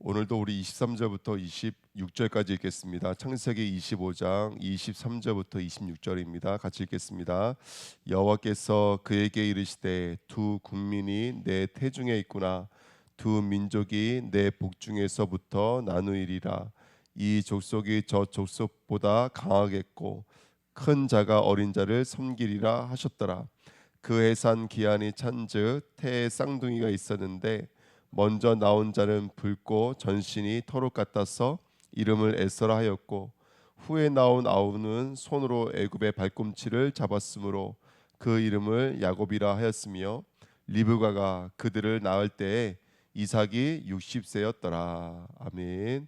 오늘도 우리 23절부터 26절까지 읽겠습니다. 창세기 25장 23절부터 26절입니다. 같이 읽겠습니다. 여호와께서 그에게 이르시되 두 국민이 내 태중에 있구나. 두 민족이 내 복중에서부터 나누이리라. 이 족속이 저 족속보다 강하겠고 큰 자가 어린 자를 섬기리라 하셨더라. 그 해산 기한이 찬즉 태에 쌍둥이가 있었는데 먼저 나온 자는 붉고 전신이 터록 같아서 이름을 에서라 하였고 후에 나온 아우는 손으로 애굽의 발꿈치를 잡았으므로 그 이름을 야곱이라 하였으며 리브가가 그들을 낳을 때에 이삭이 60세였더라. 아멘.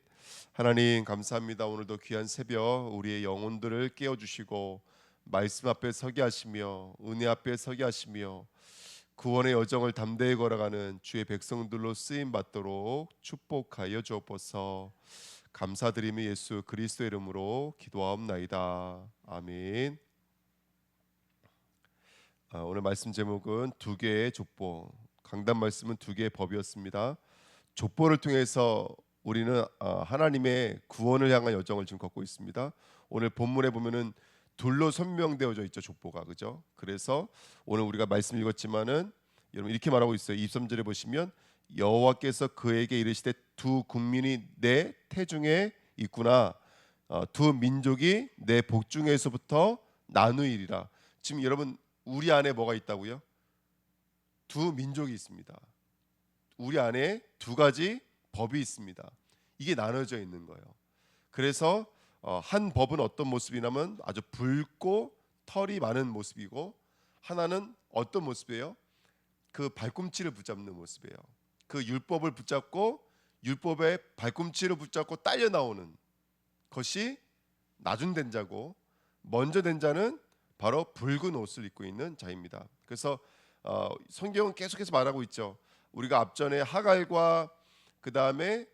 하나님 감사합니다. 오늘도 귀한 새벽 우리의 영혼들을 깨워주시고 말씀 앞에 서게 하시며 은혜 앞에 서게 하시며 구원의 여정을 담대히 걸어가는 주의 백성들로 쓰임 받도록 축복하여 주옵소서. 감사드리며 예수 그리스도의 이름으로 기도하옵나이다. 아멘. 오늘 말씀 제목은 두 개의 족보. 강단 말씀은 두 개의 법이었습니다. 족보를 통해서 우리는 하나님의 구원을 향한 여정을 지금 걷고 있습니다. 오늘 본문에 보면은 둘로 선명되어져 있죠, 족보가. 그죠? 그래서 오늘 우리가 말씀 읽었지만은 여러분 이렇게 말하고 있어요. 23절에 보시면 여호와께서 그에게 이르시되 두 국민이 내 태중에 있구나. 두 민족이 내 복중에서부터 나누이리라. 지금 여러분 우리 안에 뭐가 있다고요? 두 민족이 있습니다. 우리 안에 두 가지 법이 있습니다. 이게 나눠져 있는 거예요. 그래서 한 법은 어떤 모습이냐면 아주 붉고 털이 많은 모습이고, 하나는 어떤 모습이에요? 그 발꿈치를 붙잡는 모습이에요. 그 율법을 붙잡고 율법의 발꿈치를 붙잡고 딸려 나오는 것이 나중된 자고, 먼저 된 자는 바로 붉은 옷을 입고 있는 자입니다. 그래서 성경은 계속해서 말하고 있죠. 우리가 앞전에 하갈과 그 다음에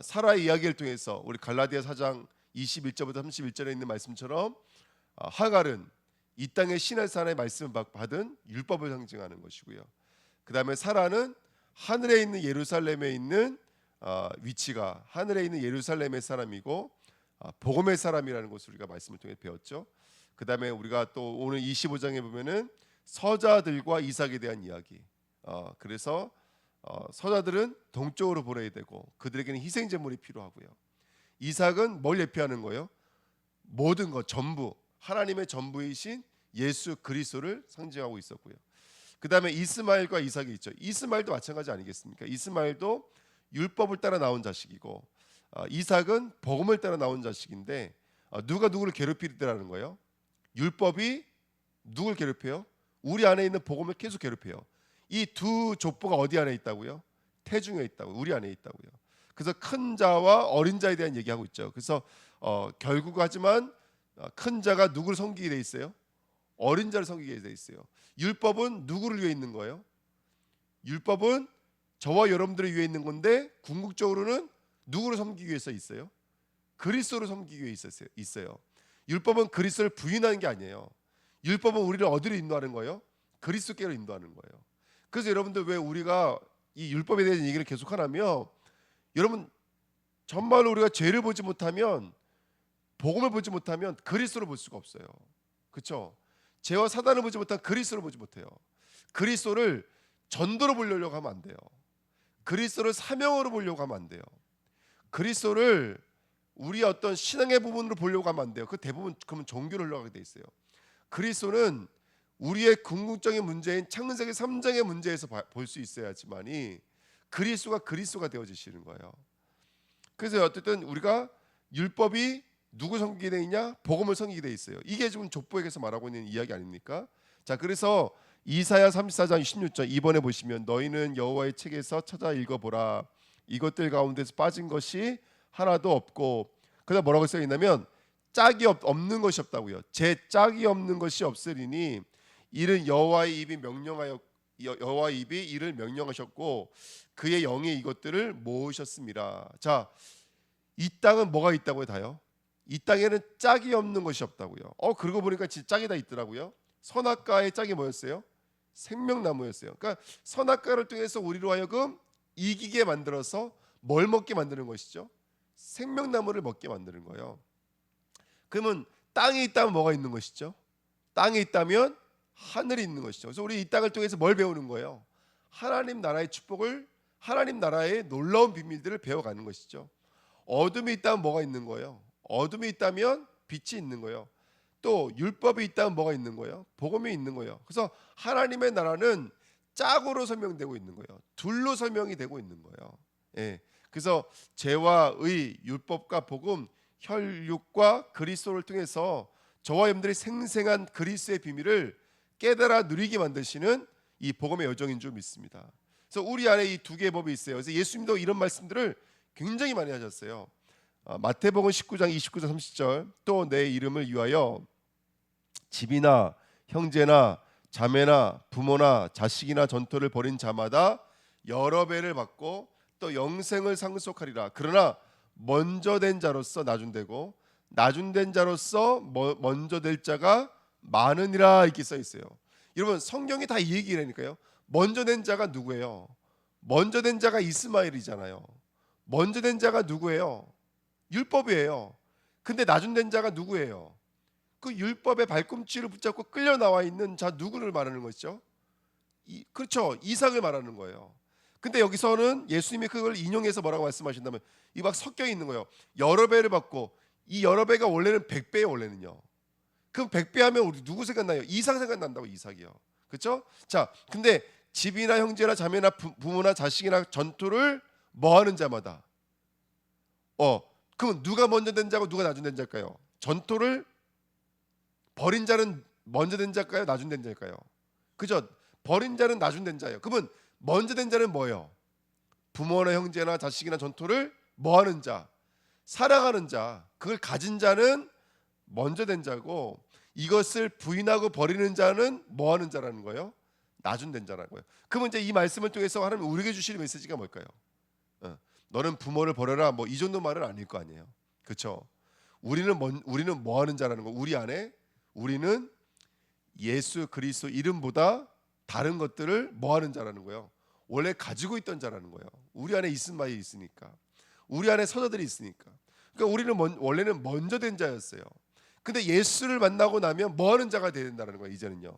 사라의 이야기를 통해서 우리 갈라디아 4장 21절부터 31절에 있는 말씀처럼 하갈은 이 땅의 신의 산의 말씀을 받은 율법을 상징하는 것이고요. 그 다음에 사라는 하늘에 있는 예루살렘에 있는 위치가 하늘에 있는 예루살렘의 사람이고 복음의 사람이라는 것을 우리가 말씀을 통해 배웠죠. 그 다음에 우리가 또 오늘 25장에 보면은 서자들과 이삭에 대한 이야기. 그래서 서자들은 동쪽으로 보내야 되고 그들에게는 희생 제물이 필요하고요. 이삭은 뭘 예표하는 거예요? 모든 것 전부 하나님의 전부이신 예수 그리스도를 상징하고 있었고요. 그 다음에 이스마엘과 이삭이 있죠. 이스마엘도 마찬가지 아니겠습니까? 이스마엘도 율법을 따라 나온 자식이고 이삭은 복음을 따라 나온 자식인데 누가 누구를 괴롭히더라는 거예요? 율법이 누굴 괴롭혀요? 우리 안에 있는 복음을 계속 괴롭혀요. 이 두 족보가 어디 안에 있다고요? 태중에 있다고, 우리 안에 있다고요. 그래서 큰 자와 어린 자에 대한 얘기하고 있죠. 그래서 결국 하지만 큰 자가 누구를 섬기게 돼 있어요? 어린 자를 섬기게 돼 있어요. 율법은 누구를 위해 있는 거예요? 율법은 저와 여러분들을 위해 있는 건데 궁극적으로는 누구를 섬기기 위해서 있어요? 그리스도를 섬기기 위해 있어요. 율법은 그리스도를 부인하는 게 아니에요. 율법은 우리를 어디로 인도하는 거예요? 그리스도께로 인도하는 거예요. 그래서 여러분들 왜 우리가 이 율법에 대한 얘기를 계속 하냐면, 여러분 정말로 우리가 죄를 보지 못하면, 복음을 보지 못하면 그리스도를 볼 수가 없어요. 그렇죠? 죄와 사단을 보지 못하면 그리스도를 보지 못해요. 그리스도를 전도로 보려고 하면 안 돼요. 그리스도를 사명으로 보려고 하면 안 돼요. 그리스도를 우리의 어떤 신앙의 부분으로 보려고 하면 안 돼요. 그 대부분 그러면 종교로 흘러가게 돼 있어요. 그리스도는 우리의 궁극적인 문제인 창세기 3장의 문제에서 볼 수 있어야지만이 그리스도가 되어지시는 거예요. 그래서 어쨌든 우리가 율법이 누구 섬기게 돼 있냐? 복음을 섬기게 돼 있어요. 이게 지금 족보에게서 말하고 있는 이야기 아닙니까? 자, 그래서 이사야 34장 26절 이번에 보시면 너희는 여호와의 책에서 찾아 읽어보라. 이것들 가운데서 빠진 것이 하나도 없고, 그다음 뭐라고 써 있냐면 짝이 없는 것이 없다고요. 제 짝이 없는 것이 없으리니 이는 여호와의 입이 이를 명령하셨고 그의 영이 이것들을 모으셨습니다. 자, 이 땅은 뭐가 있다고요? 다요? 이 땅에는 짝이 없는 것이 없다고요. 그러고 보니까 진짜 짝이 다 있더라고요. 선악과의 짝이 뭐였어요? 생명나무였어요. 그러니까 선악과를 통해서 우리로 하여금 이기게 만들어서 뭘 먹게 만드는 것이죠? 생명나무를 먹게 만드는 거예요. 그러면 땅이 있다면 뭐가 있는 것이죠? 땅이 있다면 하늘이 있는 것이죠. 그래서 우리 이 땅을 통해서 뭘 배우는 거예요? 하나님 나라의 축복을, 하나님 나라의 놀라운 비밀들을 배워가는 것이죠. 어둠이 있다면 뭐가 있는 거예요? 어둠이 있다면 빛이 있는 거예요. 또 율법이 있다면 뭐가 있는 거예요? 복음이 있는 거예요. 그래서 하나님의 나라는 짝으로 설명되고 있는 거예요. 둘로 설명이 되고 있는 거예요. 예. 그래서 죄와 의, 율법과 복음, 혈육과 그리스도를 통해서 저와 여러분들이 생생한 그리스도의 비밀을 깨달아 누리게 만드시는 이 복음의 여정인 줄 믿습니다. 그래서 우리 안에 이 두 개의 법이 있어요. 그래서 예수님도 이런 말씀들을 굉장히 많이 하셨어요. 마태복음 19장 29절 30절 또 내 이름을 위하여 집이나 형제나 자매나 부모나 자식이나 전토를 벌인 자마다 여러 배를 받고 또 영생을 상속하리라. 그러나 먼저 된 자로서 나중되고 나중된 자로서 먼저 될 자가 많으니라 이렇게 써 있어요. 여러분 성경이 다 이 얘기라니까요. 먼저 된 자가 누구예요? 먼저 된 자가 이스마엘이잖아요. 먼저 된 자가 누구예요? 율법이에요. 근데 나중된 자가 누구예요? 그 율법의 발꿈치를 붙잡고 끌려 나와 있는 자 누구를 말하는 것이죠? 그렇죠. 이삭을 말하는 거예요. 근데 여기서는 예수님이 그걸 인용해서 뭐라고 말씀하신다면 이 막 섞여 있는 거예요. 여러 배를 받고 이 여러 배가 원래는 100배예요. 원래는요. 그럼 100배 하면 우리 누구 생각나요? 이삭 생각난다고. 이삭이요. 그렇죠? 자, 근데 집이나 형제나 자매나 부모나 자식이나 전투를 뭐 하는 자마다 그럼 누가 먼저 된 자고 누가 나중 된 자일까요? 전투를 버린 자는 먼저 된 자일까요? 나중 된 자일까요? 그죠? 버린 자는 나중 된 자예요. 그러면 먼저 된 자는 뭐예요? 부모나 형제나 자식이나 전토를 뭐 하는 자? 살아가는 자. 그걸 가진 자는 먼저 된 자고 이것을 부인하고 버리는 자는 뭐 하는 자라는 거예요? 나중 된 자라는 거예요. 그러면 이제 이 말씀을 통해서 하나님 우리에게 주시는 메시지가 뭘까요? 너는 부모를 버려라. 뭐 이 정도 말은 아닐 거 아니에요. 그렇죠? 우리는 뭐 하는 자라는 거. 우리 안에 우리는 예수 그리스도 이름보다 다른 것들을 뭐 하는 자라는 거예요. 원래 가지고 있던 자라는 거예요. 우리 안에 있은 바이 있으니까. 우리 안에 서자들이 있으니까. 그러니까 우리는 원래는 먼저 된 자였어요. 근데 예수를 만나고 나면 뭐 하는 자가 되야 된다는 거예요. 이제는요.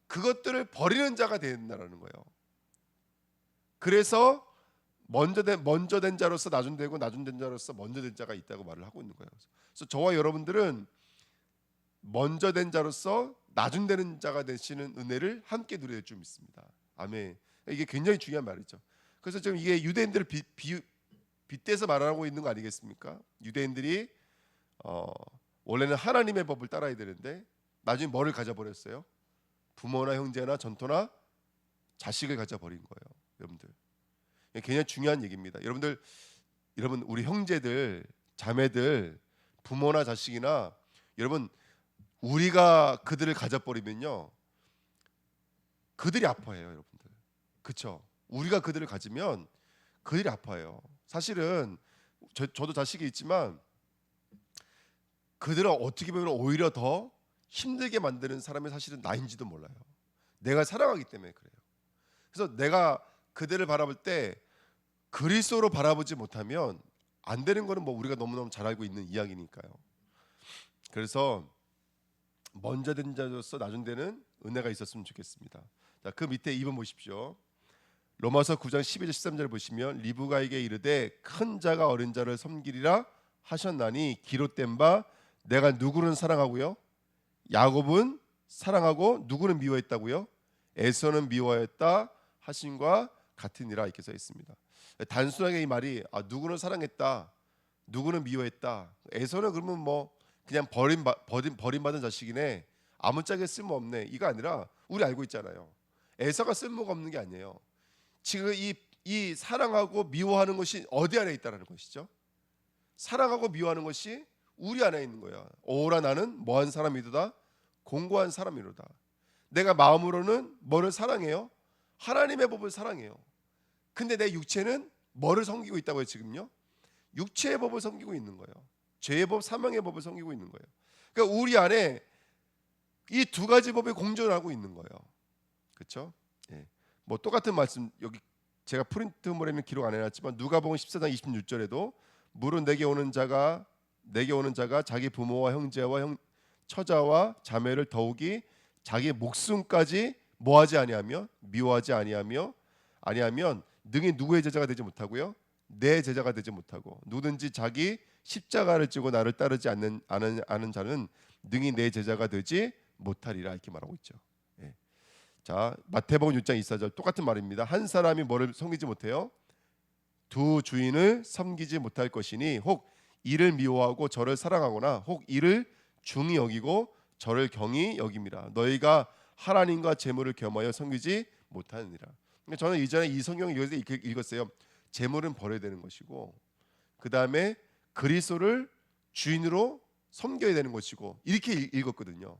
그것들을 버리는 자가 되야 된다는 거예요. 그래서 먼저 된 자로서 나중 되고 나중 된 자로서 먼저 된 자가 있다고 말을 하고 있는 거예요. 그래서 저와 여러분들은 먼저 된 자로서 나중 되는 자가 되시는 은혜를 함께 누려야 줄 믿습니다. 아멘. 이게 굉장히 중요한 말이죠. 그래서 지금 이게 유대인들을 빗대서 말하고 있는 거 아니겠습니까? 유대인들이 원래는 하나님의 법을 따라야 되는데 나중에 뭐를 가져버렸어요? 부모나 형제나 전토나 자식을 가져버린 거예요. 여러분들. 굉장히 중요한 얘기입니다. 여러분 우리 형제들, 자매들, 부모나 자식이나 여러분 우리가 그들을 가져버리면요 그들이 아파해요. 여러분들. 그렇죠? 우리가 그들을 가지면 그들이 아파해요. 사실은 저도 자식이 있지만 그들은 어떻게 보면 오히려 더 힘들게 만드는 사람이 사실은 나인지도 몰라요. 내가 사랑하기 때문에 그래요. 그래서 내가 그들을 바라볼 때 그리스도로 바라보지 못하면 안 되는 거는 뭐 우리가 너무너무 잘 알고 있는 이야기니까요. 그래서 먼저 된 자로서 나중 되는 은혜가 있었으면 좋겠습니다. 자, 그 밑에 2번 보십시오. 로마서 9장 12절 13절 보시면 리브가에게 이르되 큰 자가 어린 자를 섬기리라 하셨나니 기록된 바 내가 누구는 사랑하고요 야곱은 사랑하고 누구는 미워했다고요? 에서는 미워했다 하신과 같으니라 이렇게 써 있습니다. 단순하게 이 말이 누구는 사랑했다 누구는 미워했다. 에서는 그러면 뭐 그냥 버림받은 자식이네 아무짝에 쓸모없네 이거 아니라 우리 알고 있잖아요. 에서가 쓸모가 없는 게 아니에요. 지금 이 사랑하고 미워하는 것이 어디 안에 있다라는 것이죠. 사랑하고 미워하는 것이 우리 안에 있는 거야. 오라 나는 뭐한 사람이도다 공고한 사람이로다. 내가 마음으로는 뭐를 사랑해요? 하나님의 법을 사랑해요. 근데 내 육체는 뭐를 섬기고 있다고요? 지금요 육체의 법을 섬기고 있는 거예요. 죄의 법, 사망의 법을 섬기고 있는 거예요. 그러니까 우리 안에 이 두 가지 법이 공존하고 있는 거예요. 그렇죠? 예. 뭐 똑같은 말씀 여기 제가 프린트물에는 기록 안 해놨지만 누가복음 14장 26절에도 물은 내게 오는 자가 자기 부모와 형제와 처자와 자매를 더욱이 자기 목숨까지 뭐하지 아니하며 미워하지 아니하면 능히 누구의 제자가 되지 못하고요, 내 제자가 되지 못하고 누구든지 자기 십자가를 지고 나를 따르지 않은 자는 능히 내 제자가 되지 못하리라 이렇게 말하고 있죠. 예. 자, 마태복음 6장 24절 똑같은 말입니다. 한 사람이 뭐를 섬기지 못해요? 두 주인을 섬기지 못할 것이니 혹 이를 미워하고 저를 사랑하거나 혹 이를 중히 여기고 저를 경히 여김이라. 너희가 하나님과 재물을 겸하여 섬기지 못하느니라. 저는 이전에 이 성경을 이렇게 읽었어요. 재물은 버려야 되는 것이고 그 다음에 그리스도를 주인으로 섬겨야 되는 것이고 이렇게 읽었거든요.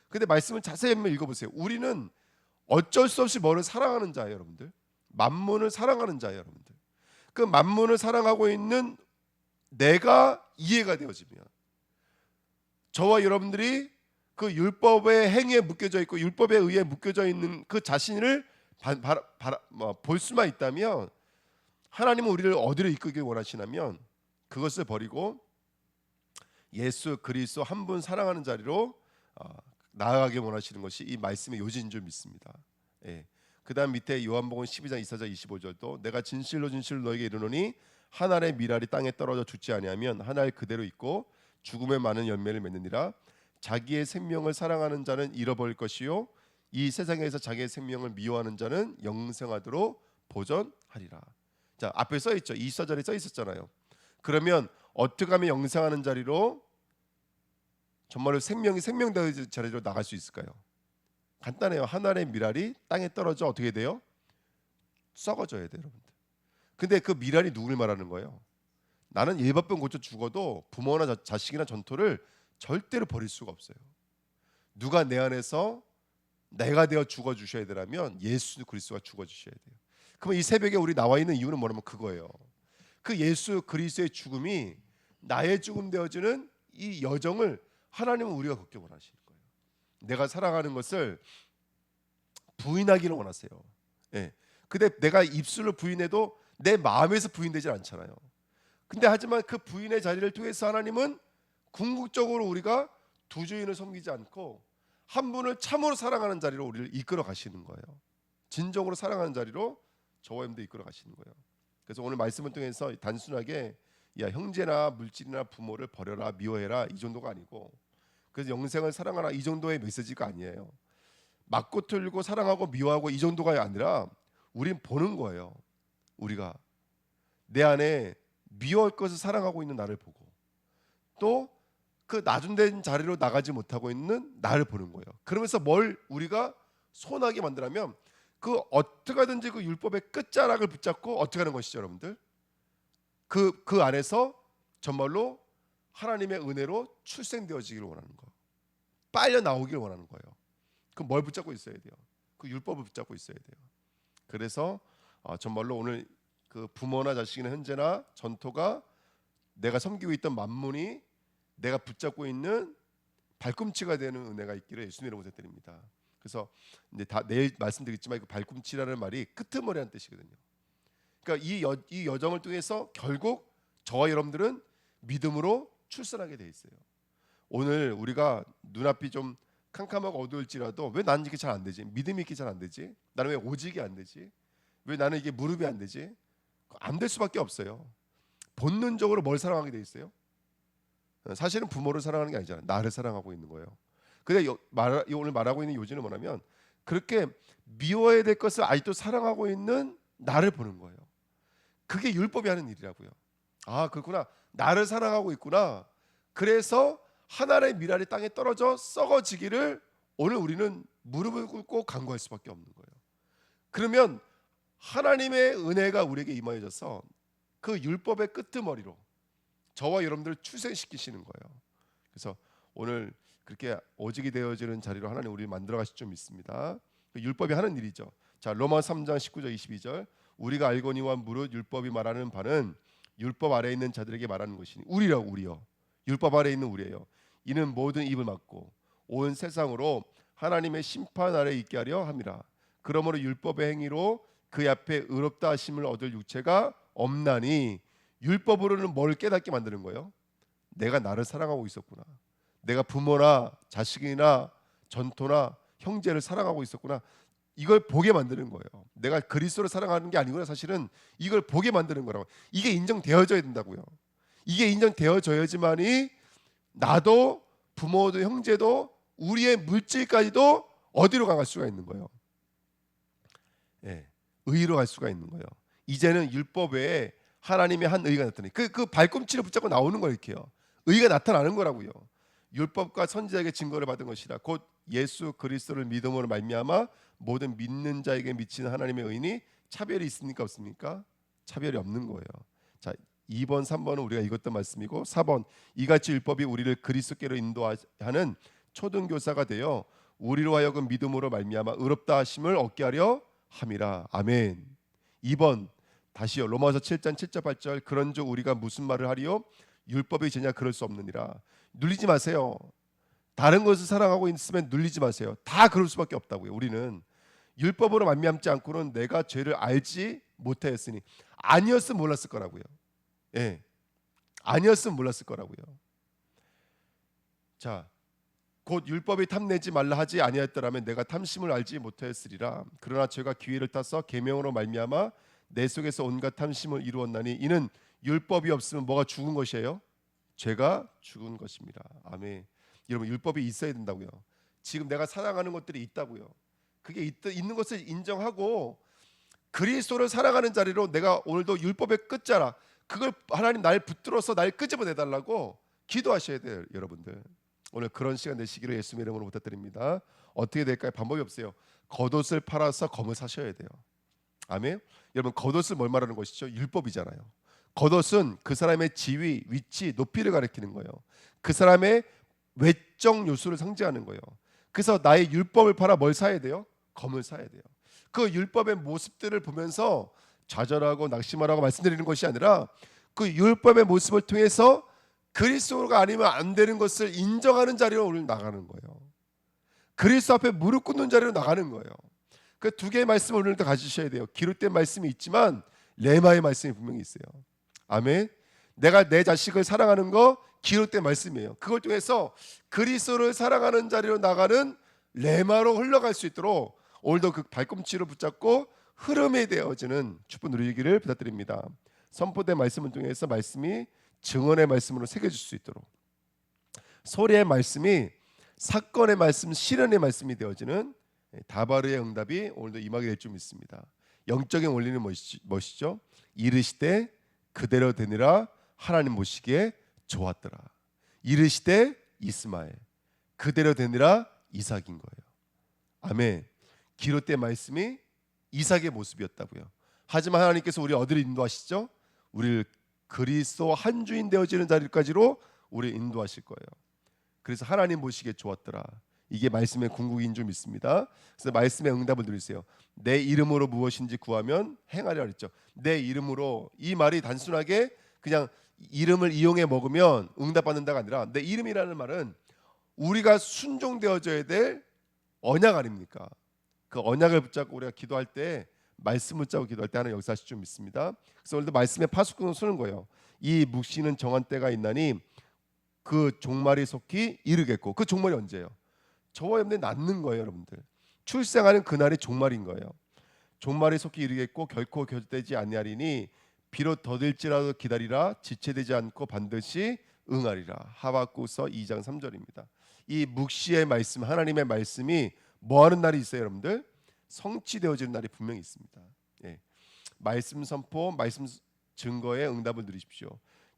근데 말씀을 자세히 한번 읽어보세요. 우리는 어쩔 수 없이 뭐를 사랑하는 자예요, 여러분들. 만문을 사랑하는 자예요, 여러분들. 그 만문을 사랑하고 있는 내가 이해가 되어지면 저와 여러분들이 그 율법의 행위에 묶여져 있고 율법에 의해 묶여져 있는 그 자신을 볼 수만 있다면 하나님은 우리를 어디로 이끌길 원하시냐면 그것을 버리고 예수 그리스도 한 분 사랑하는 자리로 나아가길 원하시는 것이 이 말씀의 요지인 줄 믿습니다. 예. 그 다음 밑에 요한복음 12장 24절 25절도 내가 진실로 너에게 이르노니 한 알의 밀알이 땅에 떨어져 죽지 아니하면 한 알 그대로 있고 죽음에 많은 열매를 맺느니라. 자기의 생명을 사랑하는 자는 잃어버릴 것이요 이 세상에서 자기의 생명을 미워하는 자는 영생하도록 보전하리라. 자, 앞에 써 있죠. 24절에 써 있었잖아요. 그러면 어떻게 하면 영생하는 자리로 정말로 생명되는 자리로 나갈 수 있을까요? 간단해요. 한 알의 밀알이 땅에 떨어져 어떻게 돼요? 썩어져야 돼요, 여러분들. 근데 그 밀알이 누굴 말하는 거예요? 나는 일밥병 고쳐 죽어도 부모나 자식이나 전토를 절대로 버릴 수가 없어요. 누가 내 안에서 내가 되어 죽어 주셔야 되라면 예수 그리스도가 죽어 주셔야 돼요. 그럼 이 새벽에 우리 나와 있는 이유는 뭐냐면 그거예요. 그 예수 그리스도의 죽음이 나의 죽음 되어지는 이 여정을 하나님은 우리가 겪게 원하시는 거예요. 내가 살아가는 것을 부인하기를 원하세요. 예. 근데 내가 입술로 부인해도 내 마음에서 부인되지 않잖아요. 근데 하지만 그 부인의 자리를 통해서 하나님은 궁극적으로 우리가 두 주인을 섬기지 않고 한 분을 참으로 사랑하는 자리로 우리를 이끌어 가시는 거예요. 진정으로 사랑하는 자리로 저와 여러분들 이끌어 가시는 거예요. 그래서 오늘 말씀을 통해서 단순하게 야 형제나 물질이나 부모를 버려라 미워해라 이 정도가 아니고 그래서 영생을 사랑하라 이 정도의 메시지가 아니에요. 맞고 틀고 사랑하고 미워하고 이 정도가 아니라 우린 보는 거예요. 우리가 내 안에 미워할 것을 사랑하고 있는 나를 보고 또 그 낮은된 자리로 나가지 못하고 있는 나를 보는 거예요. 그러면서 뭘 우리가 손하게 만들면 그 어떻게 하든지 그 율법의 끝자락을 붙잡고 어떻게 하는 것이죠, 여러분들? 그 안에서 정말로 하나님의 은혜로 출생되어지기를 원하는 거, 빨려 나오기를 원하는 거예요. 그 뭘 붙잡고 있어야 돼요? 그 율법을 붙잡고 있어야 돼요. 그래서 정말로 오늘 그 부모나 자식이나 현재나 전토가 내가 섬기고 있던 만문이 내가 붙잡고 있는 발꿈치가 되는 은혜가 있기를 예수님으로 부탁드립니다. 그래서 이제 다 내일 말씀드리겠지만 그 발꿈치라는 말이 끄트머리라는 뜻이거든요. 그러니까 이 여정을 통해서 결국 저와 여러분들은 믿음으로 출산하게 돼 있어요. 오늘 우리가 눈앞이 좀 캄캄하고 어두울지라도 왜 나는 이게 잘 안 되지? 믿음이 이렇게 잘 안 되지? 나는 왜 오직이 안 되지? 왜 나는 이게 무릎이 안 되지? 안 될 수밖에 없어요. 본능적으로 뭘 사랑하게 돼 있어요? 사실은 부모를 사랑하는 게 아니잖아요. 나를 사랑하고 있는 거예요. 근데 오늘 말하고 있는 요지는 뭐냐면 그렇게 미워해야 될 것을 아직도 사랑하고 있는 나를 보는 거예요. 그게 율법이 하는 일이라고요. 아 그렇구나. 나를 사랑하고 있구나. 그래서 하나의 밀알이 땅에 떨어져 썩어지기를 오늘 우리는 무릎을 꿇고 간구할 수밖에 없는 거예요. 그러면 하나님의 은혜가 우리에게 임하여져서 그 율법의 끄트머리로 저와 여러분들을 출생시키시는 거예요. 그래서 오늘 그렇게 오직이 되어지는 자리로 하나님 우리를 만들어 가실 줄 믿습니다. 율법이 하는 일이죠. 자, 로마 3장 19절 22절 우리가 알거니와 무릇 율법이 말하는 바는 율법 아래에 있는 자들에게 말하는 것이니 우리요. 율법 아래에 있는 우리예요. 이는 모든 입을 막고 온 세상으로 하나님의 심판 아래에 있게 하려 함이라. 그러므로 율법의 행위로 그 앞에 의롭다 하심을 얻을 육체가 없나니. 율법으로는 뭘 깨닫게 만드는 거예요? 내가 나를 사랑하고 있었구나. 내가 부모나 자식이나 전토나 형제를 사랑하고 있었구나. 이걸 보게 만드는 거예요. 내가 그리스도를 사랑하는 게 아니구나. 사실은 이걸 보게 만드는 거라고. 이게 인정되어져야 된다고요. 이게 인정되어져야지만이 나도 부모도 형제도 우리의 물질까지도 어디로 갈 수가 있는 거예요? 예, 의로 갈 수가 있는 거예요. 이제는 율법 외에 하나님의 한 의가 나타나니 그 발꿈치를 붙잡고 나오는 거 이렇게요. 의가 나타나는 거라고요. 율법과 선지자에게 증거를 받은 것이라 곧 예수 그리스도를 믿음으로 말미암아 모든 믿는 자에게 미치는 하나님의 의니 차별이 있습니까 없습니까? 차별이 없는 거예요. 자, 2번 3번은 우리가 읽었던 말씀이고 4번 이같이 율법이 우리를 그리스도께로 인도하는 초등교사가 되어 우리로 하여금 믿음으로 말미암아 의롭다 하심을 얻게 하려 함이라. 아멘. 2번 다시요. 로마서 7장 7절 8절 그런즉 우리가 무슨 말을 하리요? 율법이 제냐 그럴 수 없느니라. 눌리지 마세요. 다른 것을 사랑하고 있으면 눌리지 마세요. 다 그럴 수밖에 없다고요. 우리는 율법으로 말미암지 않고는 내가 죄를 알지 못하였으니. 아니었으면 몰랐을 거라고요. 예, 아니었으면 몰랐을 거라고요. 자, 곧 율법이 탐내지 말라 하지 아니하였더라면 내가 탐심을 알지 못하였으리라. 그러나 죄가 기회를 타서 계명으로 말미암아 내 속에서 온갖 탐심을 이루었나니 이는 율법이 없으면 뭐가 죽은 것이에요? 죄가 죽은 것입니다. 아멘. 여러분 율법이 있어야 된다고요. 지금 내가 사랑하는 것들이 있다고요. 그게 있는 것을 인정하고 그리스도를 사랑하는 자리로 내가 오늘도 율법의 끝자락 그걸 하나님 날 붙들어서 날 끄집어내달라고 기도하셔야 돼요. 여러분들 오늘 그런 시간 되시기를 예수님의 이름으로 부탁드립니다. 어떻게 될까요? 방법이 없어요. 겉옷을 팔아서 검을 사셔야 돼요. 아멘. 여러분 겉옷을 뭘 말하는 것이죠? 율법이잖아요. 겉옷은 그 사람의 지위, 위치, 높이를 가리키는 거예요. 그 사람의 외적 요소를 상징하는 거예요. 그래서 나의 율법을 팔아 뭘 사야 돼요? 검을 사야 돼요. 그 율법의 모습들을 보면서 좌절하고 낙심하라고 말씀드리는 것이 아니라 그 율법의 모습을 통해서 그리스도가 아니면 안 되는 것을 인정하는 자리로 오늘 나가는 거예요. 그리스도 앞에 무릎 꿇는 자리로 나가는 거예요. 그 두 개의 말씀을 오늘도 가지셔야 돼요. 기록된 말씀이 있지만 레마의 말씀이 분명히 있어요. 아멘. 내가 내 자식을 사랑하는 거 기록된 말씀이에요. 그걸 통해서 그리스도를 사랑하는 자리로 나가는 레마로 흘러갈 수 있도록 오늘도 그 발꿈치로 붙잡고 흐름에 되어지는 축복 누리기를 부탁드립니다. 선포된 말씀을 통해서 말씀이 증언의 말씀으로 새겨질 수 있도록 소리의 말씀이 사건의 말씀, 실현의 말씀이 되어지는 다바르의 응답이 오늘도 임하게 될 줄 믿습니다. 영적인 원리는 무엇이죠? 이르시되 그대로 되니라 하나님 보시기에 좋았더라. 이르시되 이스마엘 그대로 되니라 이삭인 거예요. 아멘. 기록된 말씀이 이삭의 모습이었다고요. 하지만 하나님께서 우리 어디를 인도하시죠? 우리를 그리스도 한 주인 되어지는 자리까지로 우리를 인도하실 거예요. 그래서 하나님 보시기에 좋았더라. 이게 말씀의 궁극인 줄 믿습니다. 그래서 말씀의 응답을 누리세요. 내 이름으로 무엇인지 구하면 행하리라 그랬죠. 내 이름으로 이 말이 단순하게 그냥 이름을 이용해 먹으면 응답받는다가 아니라 내 이름이라는 말은 우리가 순종되어져야 될 언약 아닙니까? 그 언약을 붙잡고 우리가 기도할 때 말씀을 붙잡고 기도할 때 하는 역사하실 줄 믿습니다. 그래서 오늘도 말씀에 파수꾼을 쓰는 거예요. 이 묵시는 정한 때가 있나니 그 종말이 속히 이르겠고 그 종말이 언제예요? 저와 여러분들이 낳는 거예요. 여러분들 출생하는 그날이 종말인 거예요. 종말이 속히 이르겠고 결코 교되지 아니하리니 비록 더딜지라도 기다리라 지체되지 않고 반드시 응하리라. 하박국서 2장 3절입니다. 이 묵시의 말씀 하나님의 말씀이 뭐하는 날이 있어요 여러분들? 성취되어지는 날이 분명히 있습니다. 예. 말씀 선포 말씀 증거에 응답을 누리십시오.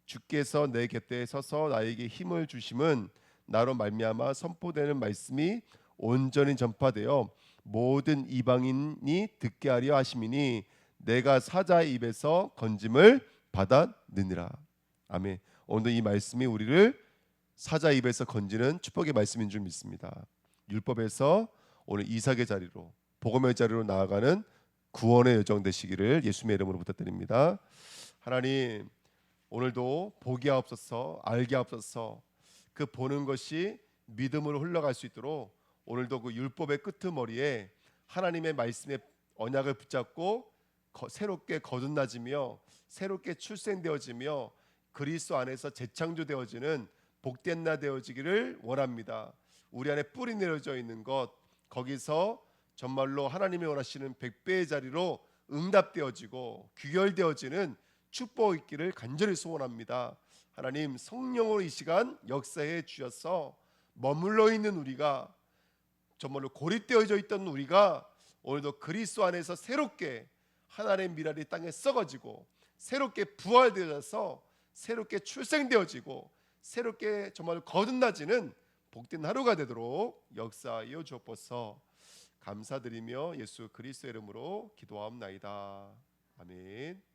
주께서 내 곁에 서서 나에게 힘을 주심은 나로 말미암아 선포되는 말씀이 온전히 전파되어 모든 이방인이 듣게 하려 하심이니 내가 사자의 입에서 건짐을 받았느니라. 아멘. 오늘 이 말씀이 우리를 사자의 입에서 건지는 축복의 말씀인 줄 믿습니다. 율법에서 오늘 이삭의 자리로 복음의 자리로 나아가는 구원의 여정 되시기를 예수님의 이름으로 부탁드립니다. 하나님 오늘도 보게 하옵소서 알게 하옵소서 그 보는 것이 믿음으로 흘러갈 수 있도록 오늘도 그 율법의 끄트머리에 하나님의 말씀의 언약을 붙잡고 새롭게 거듭나지며 새롭게 출생되어지며 그리스도 안에서 재창조되어지는 복된 나 되어지기를 원합니다. 우리 안에 뿌리 내려져 있는 것, 거기서 정말로 하나님이 원하시는 100배의 자리로 응답되어지고 귀결되어지는 축복 있기를 간절히 소원합니다. 하나님, 성령으로 이 시간 역사해 주셔서 머물러 있는 우리가, 정말로 고립되어져 있던 우리가 오늘도 그리스도 안에서 새롭게 하나님의 미랄이 땅에 썩어지고 새롭게 부활되어서 새롭게 출생되어지고 새롭게 정말 거듭나지는 복된 하루가 되도록 역사하여 주옵소서. 감사드리며 예수 그리스도의 이름으로 기도하옵나이다. 아멘.